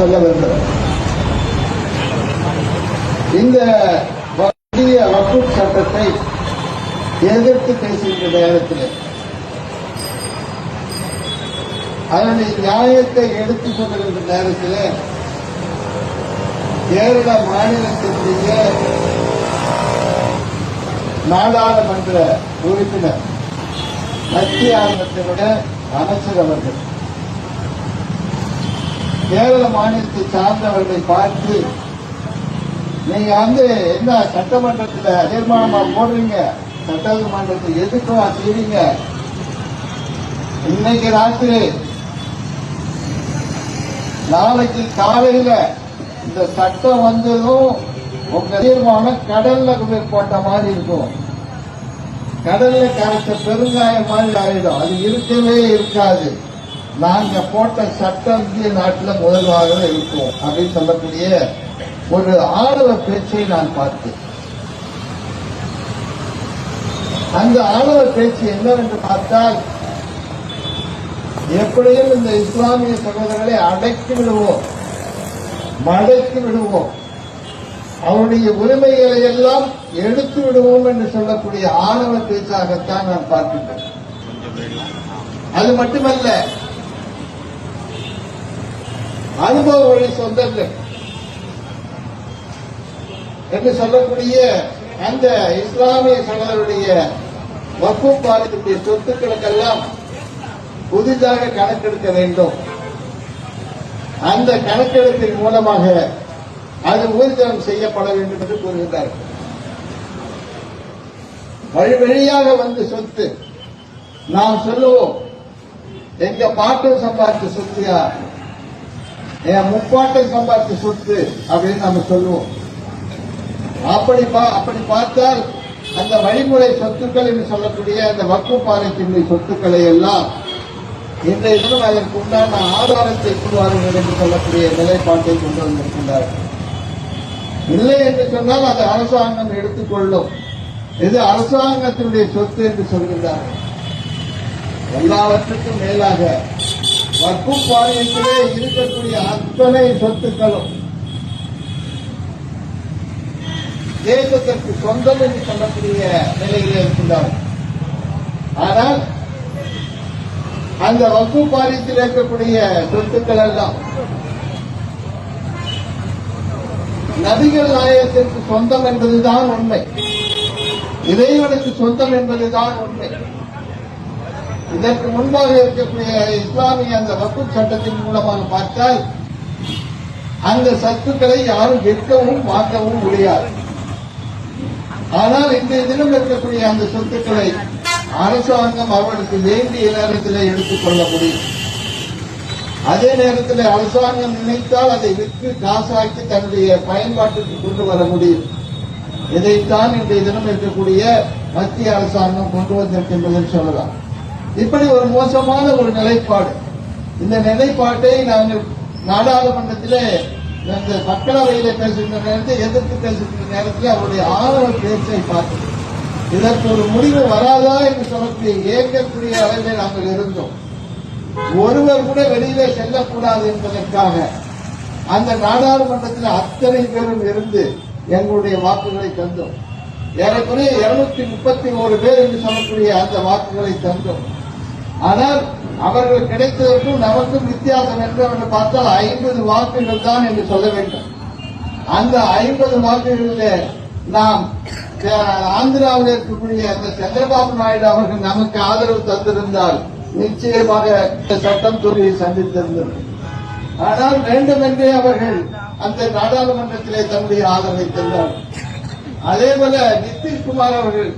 சொல்ல வேண்டும். இந்த புதிய வக்ஃப் சட்டத்தை எதிர்த்து பேசுகின்ற நேரத்தில் அதனுடைய நியாயத்தை எடுத்துக் கொள்கின்ற நேரத்தில் கேரள மாநிலத்தினுடைய நாடாளுமன்ற உறுப்பினர் மத்திய அரசினுடைய அமைச்சர் அவர்கள் கேரள மாநிலத்தை சார்ந்தவர்களை பார்த்து, நீங்க என்ன சட்டமன்றத்தில் தீர்மானமா போடுறீங்க, சட்டமன்றத்தை எதுக்குமா செய்வீங்க, இன்னைக்கு ராத்திரி நாளைக்கு காலையில இந்த சட்டம் வந்ததும் உங்க தீர்மானம் கடல்ல போட்ட மாதிரி இருக்கும், கடல்ல கரைச்ச பெருங்காயம் மாதிரி ஆயிடும், அது இருக்கவே இருக்காது, நாங்க போட்ட சட்டம் இந்திய நாட்டில் முதல்வாக இருக்கும் அப்படின்னு சொல்லக்கூடிய ஒரு ஆணவ பேச்சை நான் பார்த்தேன். அந்த ஆணவ பேச்சு என்னவென்று பார்த்தால், எப்படியும் இந்த இஸ்லாமிய சகோதரர்களை அடக்கி விடுவோம், மடக்கி விடுவோம், அவருடைய உரிமைகளை எல்லாம் எடுத்து விடுவோம் என்று சொல்லக்கூடிய ஆணவ பேச்சாகத்தான் நான் பார்க்கின்றேன். அது மட்டுமல்ல, அனுபவ வழி சொந்தங்கள் என்று சொல்லக்கூடிய அந்த இஸ்லாமிய சகோதரருடைய வக்ஃப் வாரியத்துடைய சொத்துக்களுக்கெல்லாம் புதிதாக கணக்கெடுக்க வேண்டும். அந்த கணக்கெடுப்பின் மூலமாக அது ஊர்ஜிதம் செய்யப்பட வேண்டும் என்று கூறுகின்றார்கள். வழி வழியாக வந்து சொத்து நாம் சொல்லுவோம், எங்க பாட்டன் சம்பாதிச்ச சொத்தியா, என் முப்பாட்டன் சம்பாதிச்ச சொத்து அப்படின்னு நம்ம சொல்லுவோம். அப்படி பார்த்தால் அந்த வழிமுறை சொத்துக்கள் என்று சொல்லக்கூடிய அந்த வக்ஃப் வாரியத்தினுடைய சொத்துக்களை எல்லாம் இன்றைய தினம் அதற்கு உண்டான ஆதாரத்தை கொள்வார்கள் என்று சொல்லக்கூடிய நிலைப்பாட்டை கொண்டு வந்திருக்கின்றார்கள். இல்லை என்று சொன்னால் அது அரசாங்கம் எடுத்துக்கொள்ளும், இது அரசாங்கத்தினுடைய சொத்து என்று சொல்கின்றார்கள். எல்லாவற்றுக்கும் மேலாக வக்ஃப் வாரியத்திலே இருக்கக்கூடிய அத்தனை சொத்துக்களும் தேசத்திற்கு சொந்தம் என்று சொல்லக்கூடிய நிலையில் இருக்கின்றார்கள். ஆனால் அந்த வக்ஃப் வாரியத்தில் இருக்கக்கூடிய சொத்துக்கள் எல்லாம் நபிகள் நாயகத்திற்கு சொந்தம் என்பதுதான் உண்மை, இறைவனுக்கு சொந்தம் என்பதுதான் உண்மை. இதற்கு முன்பாக இருக்கக்கூடிய இஸ்லாமிய அந்த வக்ஃப் சட்டத்தின் மூலமாக பார்த்தால் அந்த சொத்துக்களை யாரும் விற்கவும் வாங்கவும் முடியாது. ஆனால் இன்றைய தினம் இருக்கக்கூடிய அந்த சொத்துக்களை அரசாங்கம் அவர்களுக்கு வேண்டிய நேரத்தில் எடுத்துக் கொள்ள முடியும். அதே நேரத்தில் அரசாங்கம் நினைத்தால் அதை விற்று காசாக்கி தன்னுடைய பயன்பாட்டுக்கு கொண்டு வர முடியும். இதைத்தான் இன்றைய தினம் இருக்கக்கூடிய மத்திய அரசாங்கம் கொண்டு வந்திருக்கின்றது சொல்லலாம். இப்படி ஒரு மோசமான ஒரு நிலைப்பாடு, இந்த நிலைப்பாட்டை நாங்கள் நாடாளுமன்றத்திலே இந்த மக்களவையிலே பேசுகின்ற நேரத்தில் எதிர்த்து பேசுகின்ற நேரத்தில் அவருடைய ஆணவ பேச்சை பார்த்தோம். இதற்கு ஒரு முடிவு வராதா என்று சொல்லக்கூடிய ஏற்கக்கூடிய அளவில் நாங்கள் இருந்தோம். ஒருவர் கூட வெளியிலே செல்லக்கூடாது என்பதற்காக அந்த நாடாளுமன்றத்தில் அத்தனை பேரும் இருந்து எங்களுடைய வாக்குகளை தந்தோம். ஏறக்குறைய 231 பேர் என்று சொல்லக்கூடிய அந்த வாக்குகளை தந்தோம். ஆனால் அவர்கள் கிடைத்ததற்கும் நமக்கும் வித்தியாசம் என்று பார்த்தால் 50 வாக்குகள் தான் என்று சொல்ல வேண்டும். அந்த 50 வாக்குகளில் நாம் ஆந்திராவில் இருக்கக்கூடிய அந்த சந்திரபாபு நாயுடு அவர்கள் நமக்கு ஆதரவு தந்திருந்தால் நிச்சயமாக சட்டம் துறையை சந்தித்திருந்தது. ஆனால் வேண்டுமென்றே அவர்கள் அந்த நாடாளுமன்றத்திலே தன்னுடைய ஆதரவை தந்தார். அதேபோல நிதிஷ்குமார் அவர்கள்